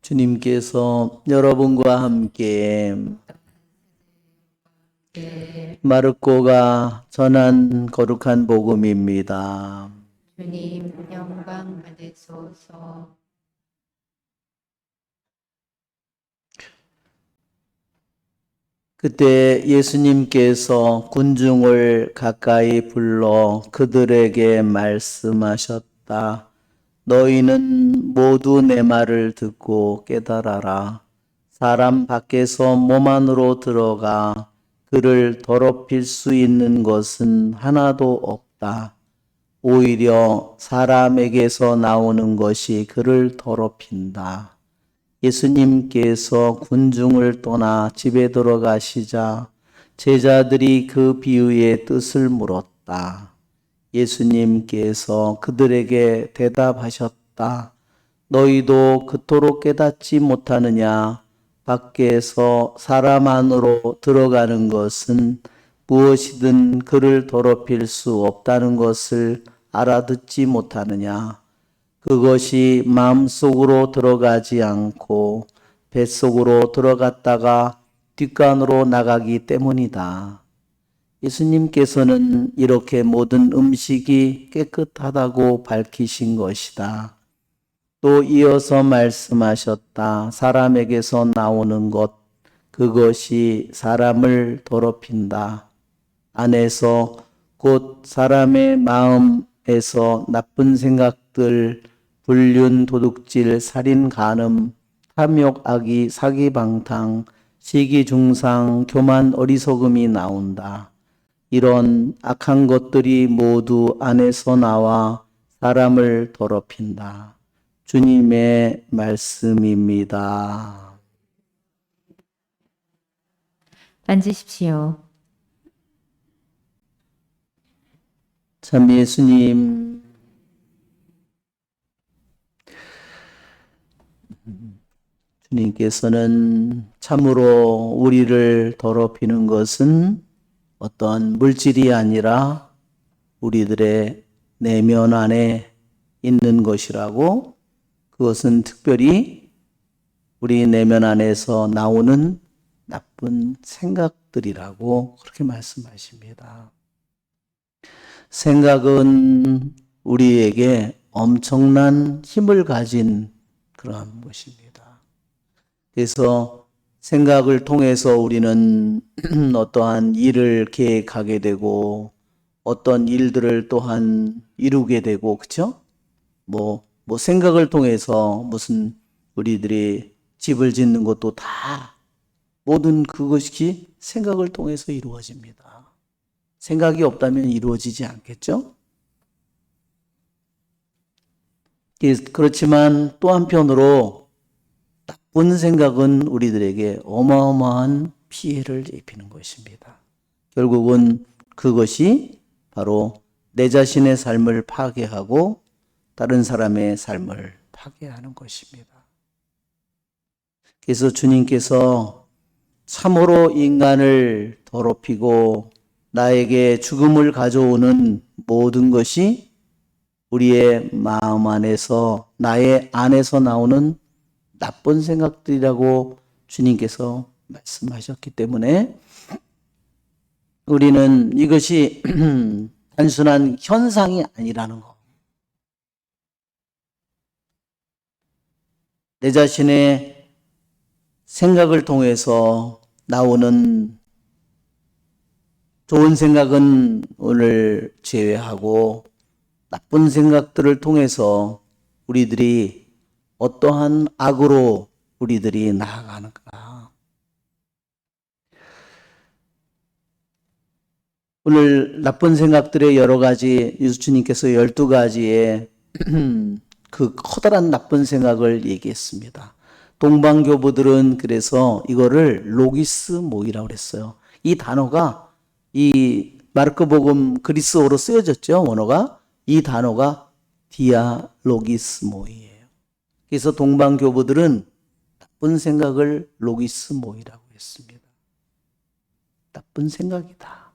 주님께서 여러분과 함께 마르코가 전한 거룩한 복음입니다. 주님 영광 받으소서. 그때 예수님께서 군중을 가까이 불러 그들에게 말씀하셨다. 너희는 모두 내 말을 듣고 깨달아라. 사람 밖에서 몸 안으로 들어가 그를 더럽힐 수 있는 것은 하나도 없다. 오히려 사람에게서 나오는 것이 그를 더럽힌다. 예수님께서 군중을 떠나 집에 들어가시자 제자들이 그 비유의 뜻을 물었다. 예수님께서 그들에게 대답하셨다. 너희도 그토록 깨닫지 못하느냐? 밖에서 사람 안으로 들어가는 것은 무엇이든 그를 더럽힐 수 없다는 것을 알아듣지 못하느냐? 그것이 마음속으로 들어가지 않고 뱃속으로 들어갔다가 뒷간으로 나가기 때문이다. 예수님께서는 이렇게 모든 음식이 깨끗하다고 밝히신 것이다. 또 이어서 말씀하셨다. 사람에게서 나오는 것, 그것이 사람을 더럽힌다. 안에서 곧 사람의 마음에서 나쁜 생각들, 불륜, 도둑질, 살인, 간음, 탐욕, 악의, 사기, 방탕, 시기, 중상, 교만, 어리석음이 나온다. 이런 악한 것들이 모두 안에서 나와 사람을 더럽힌다. 주님의 말씀입니다. 앉으십시오. 참 예수님, 주님께서는 참으로 우리를 더럽히는 것은 어떤 물질이 아니라 우리들의 내면 안에 있는 것이라고, 그것은 특별히 우리 내면 안에서 나오는 나쁜 생각들이라고 그렇게 말씀하십니다. 생각은 우리에게 엄청난 힘을 가진 그러한 것입니다. 그래서 생각을 통해서 우리는 어떠한 일을 계획하게 되고 어떤 일들을 또한 이루게 되고, 그렇죠? 뭐 생각을 통해서 무슨 우리들이 집을 짓는 것도 다 모든 그것이 생각을 통해서 이루어집니다. 생각이 없다면 이루어지지 않겠죠? 그렇지만 또 한편으로 나쁜 생각은 우리들에게 어마어마한 피해를 입히는 것입니다. 결국은 그것이 바로 내 자신의 삶을 파괴하고 다른 사람의 삶을 파괴하는 것입니다. 그래서 주님께서 참으로 인간을 더럽히고 나에게 죽음을 가져오는 모든 것이 우리의 마음 안에서, 나의 안에서 나오는 나쁜 생각들이라고 주님께서 말씀하셨기 때문에 우리는 이것이 단순한 현상이 아니라는 것. 내 자신의 생각을 통해서 나오는 좋은 생각은 오늘 제외하고 나쁜 생각들을 통해서 우리들이 어떠한 악으로 우리들이 나아가는가. 오늘 나쁜 생각들의 여러 가지, 예수님께서 12가지의 그 커다란 나쁜 생각을 얘기했습니다. 동방교부들은 그래서 이거를 로기스모이라고 그랬어요. 이 단어가 이 마르코복음 그리스어로 쓰여졌죠. 원어가. 이 단어가 디아로기스모이예요. 그래서 동방교부들은 나쁜 생각을 로기스모이라고 했습니다. 나쁜 생각이다.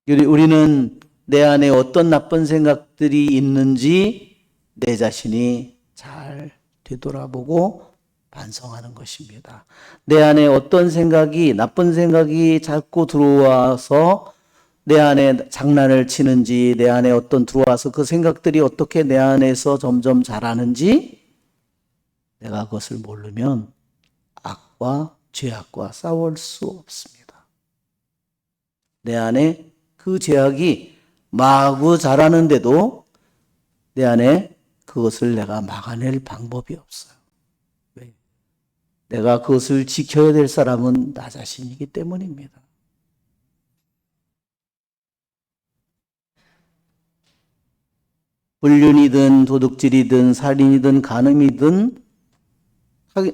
우리는 내 안에 어떤 나쁜 생각들이 있는지 내 자신이 잘 되돌아보고 반성하는 것입니다. 내 안에 어떤 생각이, 나쁜 생각이 자꾸 들어와서 내 안에 장난을 치는지, 내 안에 어떤 들어와서 그 생각들이 어떻게 내 안에서 점점 자라는지 내가 그것을 모르면 악과 죄악과 싸울 수 없습니다. 내 안에 그 죄악이 마구 자라는데도 내 안에 그것을 내가 막아낼 방법이 없어요. 왜? 내가 그것을 지켜야 될 사람은 나 자신이기 때문입니다. 불륜이든 도둑질이든 살인이든 간음이든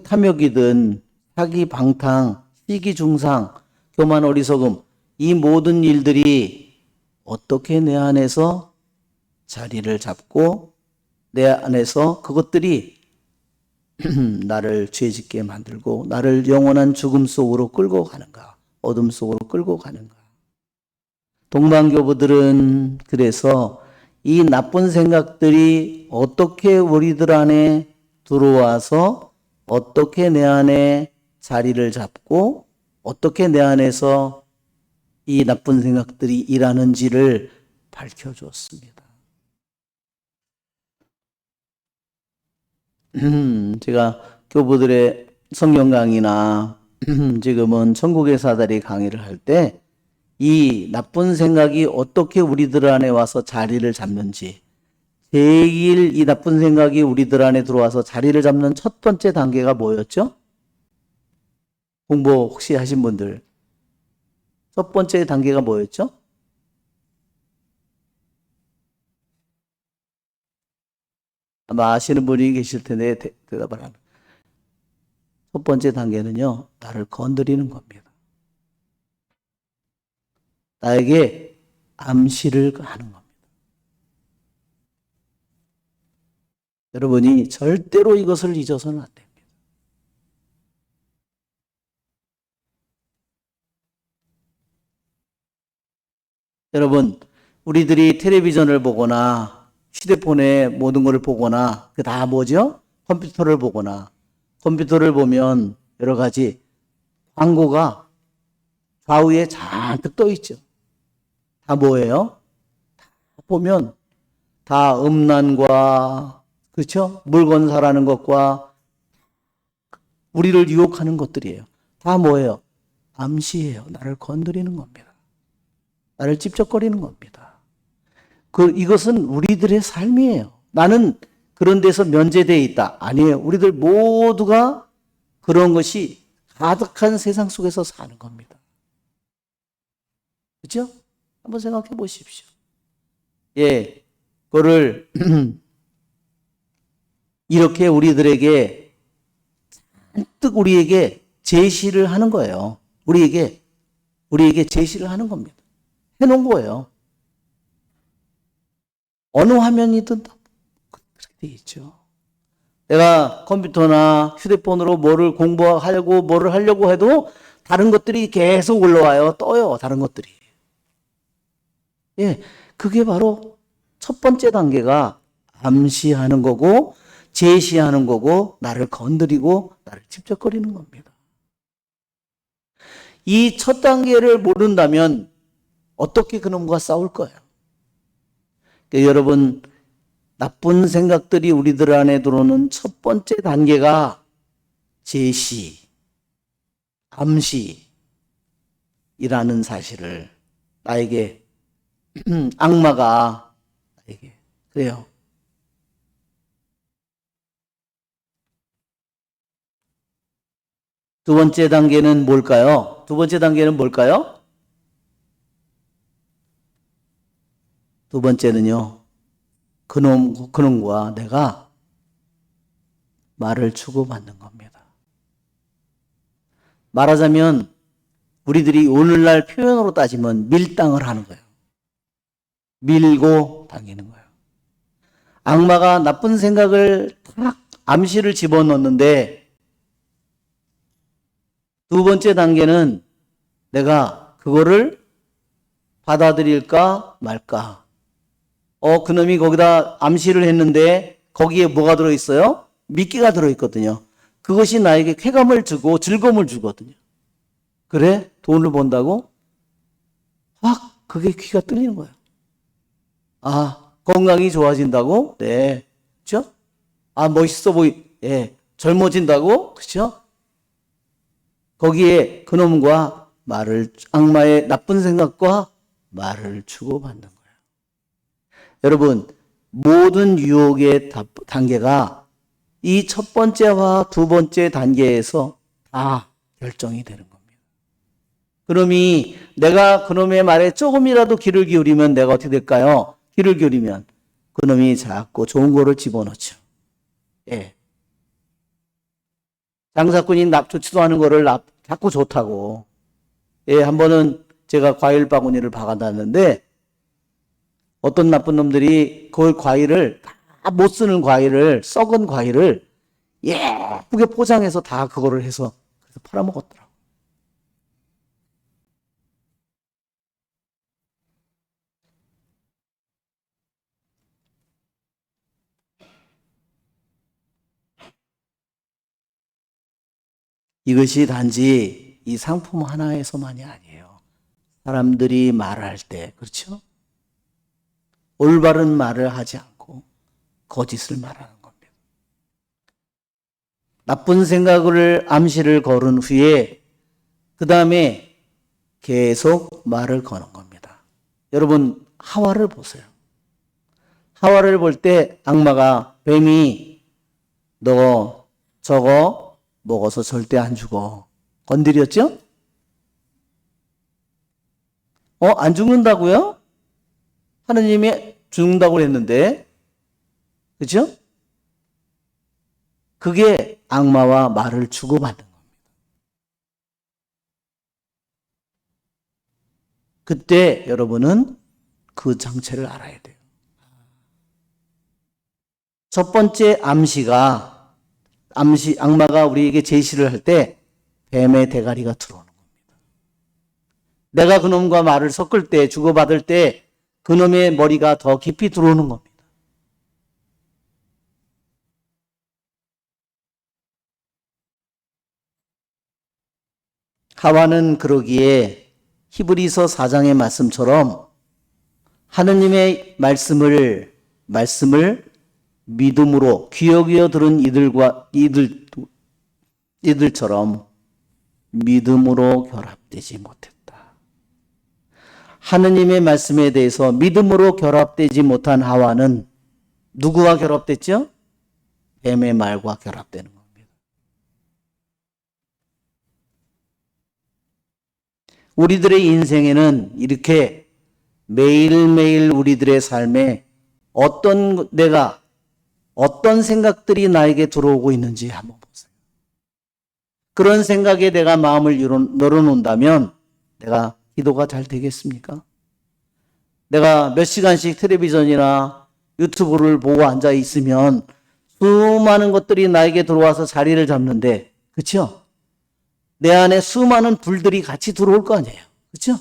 탐욕이든 사기 방탕, 시기중상, 교만 어리석음, 이 모든 일들이 어떻게 내 안에서 자리를 잡고 내 안에서 그것들이 나를 죄짓게 만들고 나를 영원한 죽음 속으로 끌고 가는가, 어둠 속으로 끌고 가는가. 동방교부들은 그래서 이 나쁜 생각들이 어떻게 우리들 안에 들어와서 어떻게 내 안에 자리를 잡고 어떻게 내 안에서 이 나쁜 생각들이 일하는지를 밝혀주었습니다. 제가 교부들의 성경 강의나 지금은 천국의 사다리 강의를 할 때 이 나쁜 생각이 어떻게 우리들 안에 와서 자리를 잡는지, 제일 이 나쁜 생각이 우리들 안에 들어와서 자리를 잡는 첫 번째 단계가 뭐였죠? 공부 혹시 하신 분들 첫 번째 단계가 뭐였죠? 아마 아시는 분이 계실 텐데 대답을 하는. 첫 번째 단계는요, 나를 건드리는 겁니다. 나에게 암시를 하는 겁니다. 여러분이 절대로 이것을 잊어서는 안 됩니다. 여러분, 우리들이 텔레비전을 보거나 휴대폰에 모든 것을 보거나 그 다 뭐죠? 컴퓨터를 보거나 컴퓨터를 보면 여러 가지 광고가 좌우에 잔뜩 떠 있죠. 다 뭐예요? 다 보면 다 음란과 그렇죠? 물건 사라는 것과 우리를 유혹하는 것들이에요. 다 뭐예요? 암시예요. 나를 건드리는 겁니다. 나를 찝쩍거리는 겁니다. 이것은 우리들의 삶이에요. 나는 그런 데서 면제되어 있다. 아니에요. 우리들 모두가 그런 것이 가득한 세상 속에서 사는 겁니다. 그렇죠? 한번 생각해 보십시오. 예, 그거를 이렇게 우리들에게 잔뜩 우리에게 제시를 하는 거예요. 우리에게 제시를 하는 겁니다. 해놓은 거예요. 어느 화면이든 다 그렇게 돼 있죠. 내가 컴퓨터나 휴대폰으로 뭐를 공부하려고 뭐를 하려고 해도 다른 것들이 계속 올라와요. 떠요. 다른 것들이. 예, 그게 바로 첫 번째 단계가 암시하는 거고 제시하는 거고 나를 건드리고 나를 찝쩍거리는 겁니다. 이 첫 단계를 모른다면 어떻게 그놈과 싸울 거예요? 그러니까 여러분, 나쁜 생각들이 우리들 안에 들어오는 첫 번째 단계가 제시, 암시이라는 사실을 나에게 악마가 나에게 그래요. 두 번째 단계는 뭘까요? 두 번째 단계는 뭘까요? 두 번째는요, 그놈과 내가 말을 주고받는 겁니다. 말하자면 우리들이 오늘날 표현으로 따지면 밀당을 하는 거예요. 밀고 당기는 거예요. 악마가 나쁜 생각을 탁 암시를 집어넣는데 두 번째 단계는 내가 그거를 받아들일까 말까. 그놈이 거기다 암시를 했는데 거기에 뭐가 들어있어요? 미끼가 들어있거든요. 그것이 나에게 쾌감을 주고 즐거움을 주거든요. 그래? 돈을 번다고? 확 그게 귀가 뚫리는 거예요. 아, 건강이 좋아진다고? 네. 그렇죠? 아, 멋있어 예. 젊어진다고? 그렇죠? 거기에 그놈과 악마의 나쁜 생각과 말을 주고받는 거예요. 여러분, 모든 유혹의 단계가 이 첫 번째와 두 번째 단계에서 다 결정이 되는 겁니다. 그놈이 내가 그놈의 말에 조금이라도 귀를 기울이면 내가 어떻게 될까요? 귀를 기울이면 그놈이 자꾸 좋은 거를 집어넣죠. 예. 장사꾼이 좋지도 않은 거를 자꾸 좋다고. 예, 한 번은 제가 과일 바구니를 박아놨는데 어떤 나쁜 놈들이 그 과일을 다 못 쓰는 과일을 썩은 과일을 예쁘게 포장해서 다 그거를 해서 그래서 팔아먹었더라고. 이것이 단지 이 상품 하나에서만이 아니에요. 사람들이 말할 때, 그렇죠? 올바른 말을 하지 않고 거짓을 말하는 겁니다. 나쁜 생각을 암시를 걸은 후에 그 다음에 계속 말을 거는 겁니다. 여러분 하와를 보세요. 하와를 볼 때 악마가 뱀이 너 저거 먹어서 절대 안 죽어. 건드렸죠? 안 죽는다고요? 하느님이 죽는다고 했는데, 그죠? 그게 악마와 말을 주고받는 겁니다. 그때 여러분은 그 정체를 알아야 돼요. 첫 번째 악마가 우리에게 제시를 할 때 뱀의 대가리가 들어오는 겁니다. 내가 그놈과 말을 섞을 때, 주고받을 때 그놈의 머리가 더 깊이 들어오는 겁니다. 하와는 그러기에 히브리서 4장의 말씀처럼 하느님의 말씀을 믿음으로 귀여귀어 들은 이들처럼 믿음으로 결합되지 못했다. 하느님의 말씀에 대해서 믿음으로 결합되지 못한 하와는 누구와 결합됐죠? 뱀의 말과 결합되는 겁니다. 우리들의 인생에는 이렇게 매일매일 우리들의 삶에 어떤 생각들이 나에게 들어오고 있는지 한번 보세요. 그런 생각에 내가 마음을 열어놓는다면 내가 기도가 잘 되겠습니까? 내가 몇 시간씩 텔레비전이나 유튜브를 보고 앉아 있으면 수많은 것들이 나에게 들어와서 자리를 잡는데, 그렇죠? 내 안에 수많은 불들이 같이 들어올 거 아니에요. 그렇죠?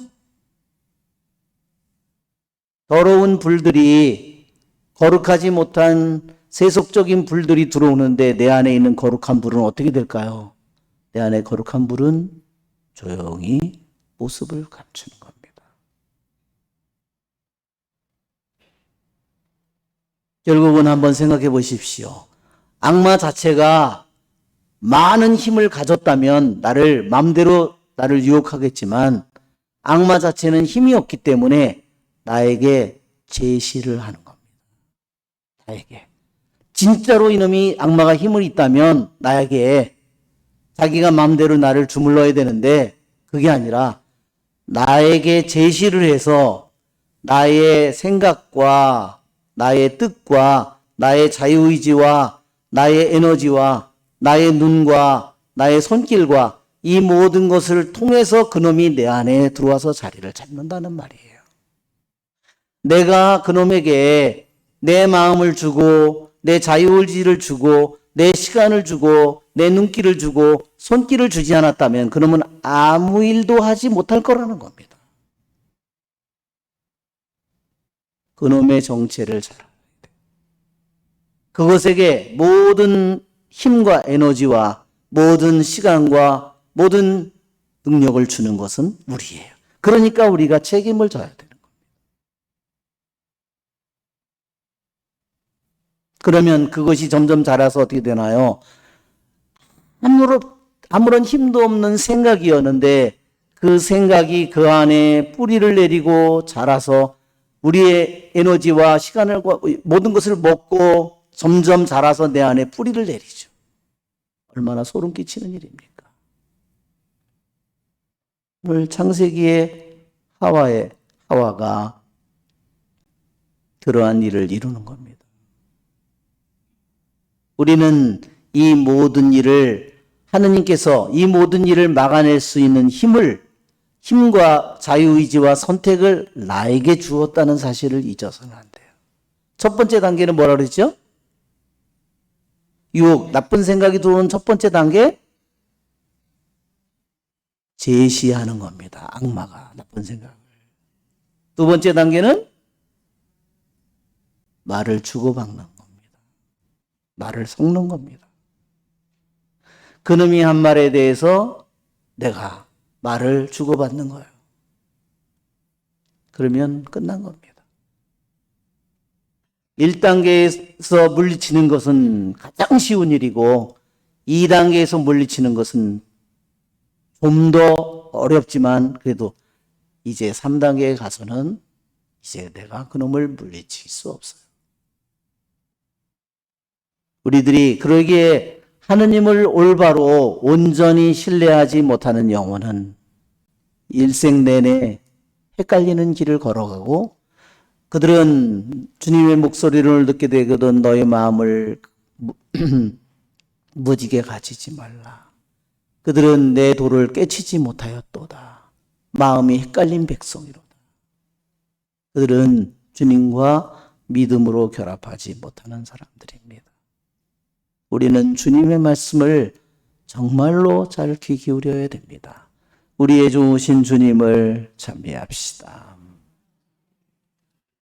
더러운 불들이, 거룩하지 못한 세속적인 불들이 들어오는데 내 안에 있는 거룩한 불은 어떻게 될까요? 내 안에 거룩한 불은 조용히 모습을 감추는 겁니다. 결국은 한번 생각해 보십시오. 악마 자체가 많은 힘을 가졌다면 마음대로 나를 유혹하겠지만 악마 자체는 힘이 없기 때문에 나에게 제시를 하는 겁니다. 나에게. 진짜로 이놈이 악마가 힘을 있다면 나에게 자기가 마음대로 나를 주물러야 되는데 그게 아니라 나에게 제시를 해서 나의 생각과 나의 뜻과 나의 자유의지와 나의 에너지와 나의 눈과 나의 손길과 이 모든 것을 통해서 그놈이 내 안에 들어와서 자리를 잡는다는 말이에요. 내가 그놈에게 내 마음을 주고 내 자유의지를 주고 내 시간을 주고 내 눈길을 주고 손길을 주지 않았다면 그놈은 아무 일도 하지 못할 거라는 겁니다. 그놈의 정체를 잘 알아야 돼요. 그것에게 모든 힘과 에너지와 모든 시간과 모든 능력을 주는 것은 우리예요. 그러니까 우리가 책임을 져야 되는 겁니다. 그러면 그것이 점점 자라서 어떻게 되나요? 아무런 힘도 없는 생각이었는데 그 생각이 그 안에 뿌리를 내리고 자라서 우리의 에너지와 시간을 모든 것을 먹고 점점 자라서 내 안에 뿌리를 내리죠. 얼마나 소름 끼치는 일입니까? 오늘 창세기의 하와가 그러한 일을 이루는 겁니다. 우리는 이 모든 일을 하느님께서 이 모든 일을 막아낼 수 있는 힘과 자유의지와 선택을 나에게 주었다는 사실을 잊어서는 안 돼요. 첫 번째 단계는 뭐라 그랬죠? 유혹, 나쁜 생각이 들어오는 첫 번째 단계? 제시하는 겁니다. 악마가 나쁜 생각을. 두 번째 단계는 말을 주고받는 겁니다. 말을 섞는 겁니다. 그놈이 한 말에 대해서 내가 말을 주고받는 거예요. 그러면 끝난 겁니다. 1단계에서 물리치는 것은 가장 쉬운 일이고 2단계에서 물리치는 것은 좀 더 어렵지만 그래도 이제 3단계에 가서는 이제 내가 그놈을 물리칠 수 없어요. 우리들이 그러기에 하느님을 올바로 온전히 신뢰하지 못하는 영혼은 일생 내내 헷갈리는 길을 걸어가고 그들은 주님의 목소리를 듣게 되거든 너의 마음을 무지개 가지지 말라. 그들은 내 도를 깨치지 못하였도다. 마음이 헷갈린 백성이로다. 그들은 주님과 믿음으로 결합하지 못하는 사람들입니다. 우리는 주님의 말씀을 정말로 잘 귀 기울여야 됩니다. 우리의 좋으신 주님을 찬미합시다.